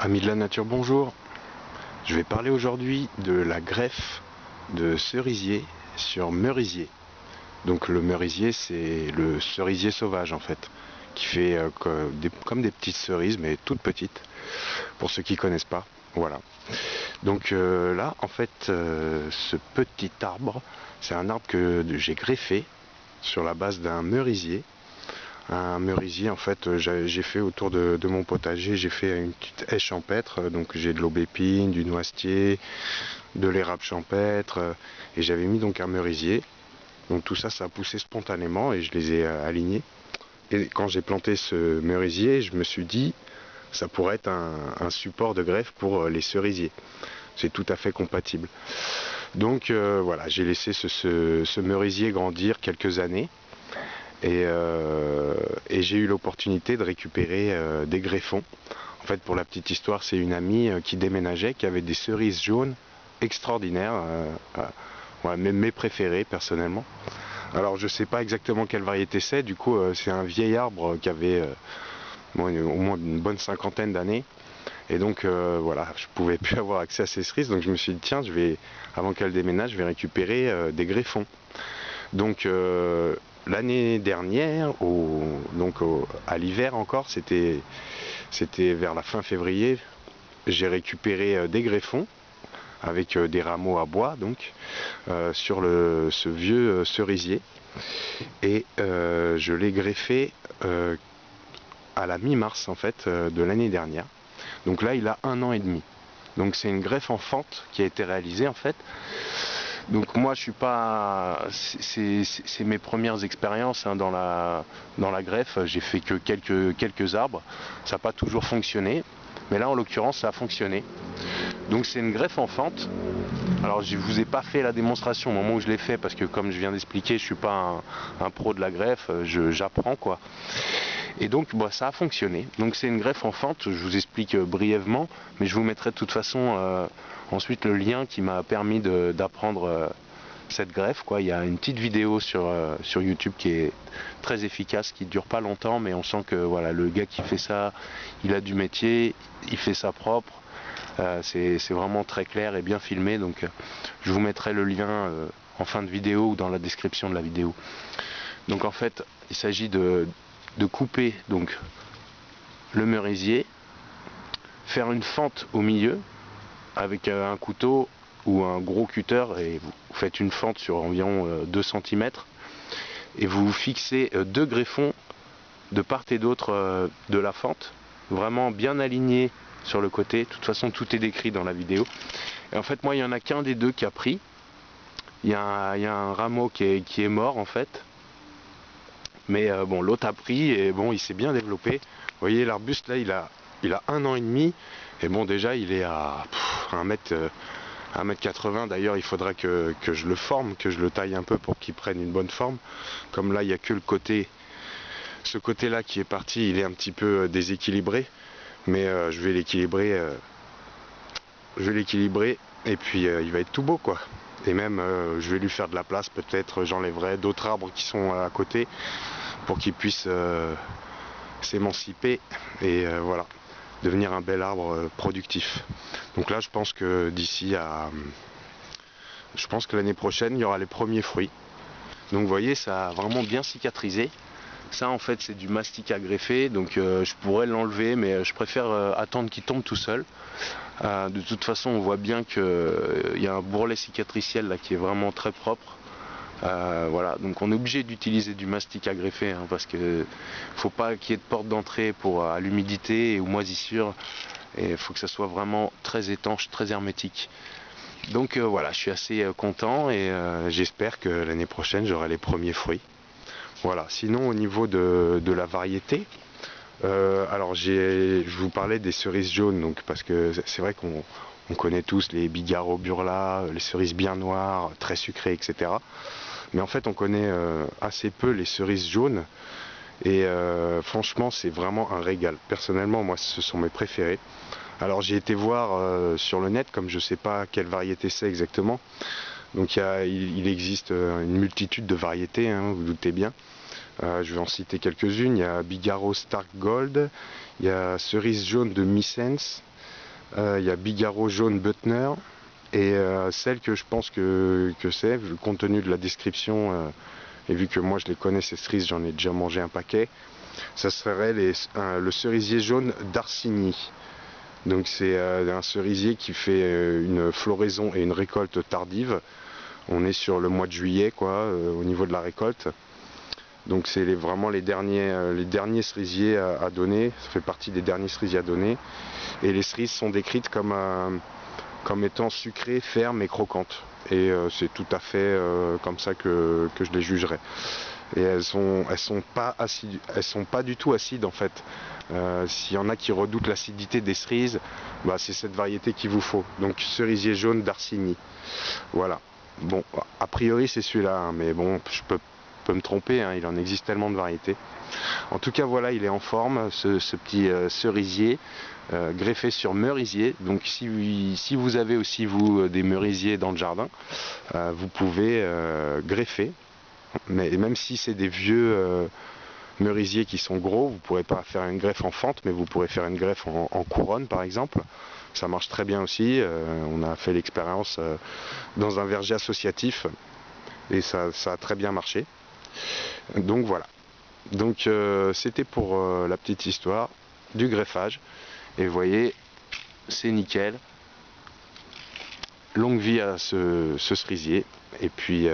Amis de la nature, bonjour. Je vais parler aujourd'hui de la greffe de cerisier sur merisier. Donc le merisier, c'est le cerisier sauvage en fait, qui fait comme des petites cerises, mais toutes petites, pour ceux qui connaissent pas. Voilà. Donc là, en fait, ce petit arbre, c'est un arbre que j'ai greffé sur la base d'un merisier. Un merisier, en fait, j'ai fait autour de mon potager, j'ai fait une petite haie champêtre, donc j'ai de l'aubépine, du noisetier, de l'érable champêtre, et j'avais mis donc un merisier. Donc tout ça, ça a poussé spontanément et je les ai alignés. Et quand j'ai planté ce merisier, je me suis dit, ça pourrait être un support de greffe pour les cerisiers. C'est tout à fait compatible. Donc voilà, j'ai laissé ce merisier grandir quelques années. Et j'ai eu l'opportunité de récupérer des greffons. En fait, pour la petite histoire, c'est une amie qui déménageait, qui avait des cerises jaunes extraordinaires, ouais, même mes préférées personnellement. Alors je sais pas exactement quelle variété c'est, du coup c'est un vieil arbre qui avait au moins une bonne cinquantaine d'années. Et donc voilà, je pouvais plus avoir accès à ces cerises, donc je me suis dit tiens, avant qu'elle déménage, je vais récupérer des greffons. Donc l'année dernière, à l'hiver encore, c'était vers la fin février, j'ai récupéré des greffons avec des rameaux à bois donc sur ce vieux cerisier et je l'ai greffé à la mi-mars en fait de l'année dernière. Donc là il a 1 an et demi. Donc c'est une greffe en fente qui a été réalisée en fait. Donc moi je suis pas, c'est mes premières expériences hein, dans la greffe. J'ai fait que quelques arbres, ça n'a pas toujours fonctionné, mais là en l'occurrence ça a fonctionné. Donc c'est une greffe en fente. Alors je vous ai pas fait la démonstration au moment où je l'ai fait parce que comme je viens d'expliquer, je suis pas un pro de la greffe, j'apprends quoi. Et donc bah, ça a fonctionné. Donc c'est une greffe en fente, je vous explique brièvement, mais je vous mettrai de toute façon ensuite le lien qui m'a permis d'apprendre cette greffe quoi. Il y a une petite vidéo sur YouTube qui est très efficace, qui dure pas longtemps, mais on sent que voilà, le gars qui fait ça, il a du métier, il fait ça propre. C'est vraiment très clair et bien filmé, donc je vous mettrai le lien en fin de vidéo ou dans la description de la vidéo. Donc en fait il s'agit de couper donc le merisier, faire une fente au milieu avec un couteau ou un gros cutter et vous faites une fente sur environ 2 cm et vous fixez deux greffons de part et d'autre de la fente, vraiment bien alignés sur le côté. De toute façon tout est décrit dans la vidéo. Et en fait moi il n'y en a qu'un des deux qui a pris. Il y a un rameau qui est mort en fait. Mais bon, l'autre a pris et bon, il s'est bien développé. Vous voyez, l'arbuste là, il a 1 an et demi. Et bon, déjà, il est à 1m80. D'ailleurs, il faudra que je le forme, que je le taille un peu pour qu'il prenne une bonne forme. Comme là, il n'y a que ce côté-là qui est parti, il est un petit peu déséquilibré. Mais je vais l'équilibrer. Et puis il va être tout beau quoi. Et même je vais lui faire de la place, peut-être j'enlèverai d'autres arbres qui sont à côté pour qu'il puisse s'émanciper et voilà, devenir un bel arbre productif. Donc là je pense que je pense que l'année prochaine il y aura les premiers fruits. Donc vous voyez, ça a vraiment bien cicatrisé. Ça en fait c'est du mastic à greffer, donc je pourrais l'enlever, mais je préfère attendre qu'il tombe tout seul. De toute façon on voit bien qu'il y a un bourrelet cicatriciel là qui est vraiment très propre. Voilà, donc on est obligé d'utiliser du mastic à greffer hein, parce que faut pas qu'il y ait de porte d'entrée à l'humidité et aux moisissures, et il faut que ça soit vraiment très étanche, très hermétique. Donc voilà, je suis assez content et j'espère que l'année prochaine j'aurai les premiers fruits. Voilà, sinon au niveau de la variété, alors je vous parlais des cerises jaunes, donc parce que c'est vrai qu'on connaît tous les Bigarro Burla, les cerises bien noires, très sucrées, etc. Mais en fait on connaît assez peu les cerises jaunes et franchement c'est vraiment un régal. Personnellement moi ce sont mes préférés. Alors j'ai été voir sur le net, comme je ne sais pas quelle variété c'est exactement. Donc il existe une multitude de variétés, hein, vous doutez bien. Je vais en citer quelques-unes. Il y a Bigarro Stark Gold, il y a cerise jaune de Missens, Il y a Bigarro jaune Butner. Et celle que je pense que c'est, compte tenu de la description, et vu que moi je les connais ces cerises, j'en ai déjà mangé un paquet, ça serait le cerisier jaune d'Arsigny. Donc c'est un cerisier qui fait une floraison et une récolte tardive. On est sur le mois de juillet quoi, au niveau de la récolte. Donc c'est vraiment les derniers cerisiers à donner, ça fait partie des derniers cerisiers à donner. Et les cerises sont décrites comme étant sucrées, fermes et croquantes. Et c'est tout à fait comme ça que je les jugerais. Et elles sont pas du tout acides en fait. S'il y en a qui redoutent l'acidité des cerises, bah, c'est cette variété qu'il vous faut. Donc cerisier jaune d'Arsigny. Voilà. Bon, a priori c'est celui-là, hein, mais bon, je peux me tromper, hein, il en existe tellement de variétés. En tout cas voilà, il est en forme, ce petit cerisier greffé sur merisier. Donc si vous avez aussi vous des merisiers dans le jardin, vous pouvez greffer. Mais même si c'est des vieux merisiers qui sont gros, vous ne pourrez pas faire une greffe en fente, mais vous pourrez faire une greffe en couronne par exemple. Ça marche très bien aussi. On a fait l'expérience dans un verger associatif et ça a très bien marché. Donc voilà. Donc c'était pour la petite histoire du greffage. Et vous voyez, c'est nickel. Longue vie à ce cerisier. Et puis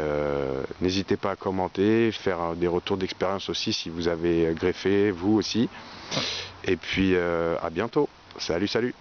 n'hésitez pas à commenter, faire des retours d'expérience aussi si vous avez greffé, vous aussi. Et puis à bientôt. Salut, salut.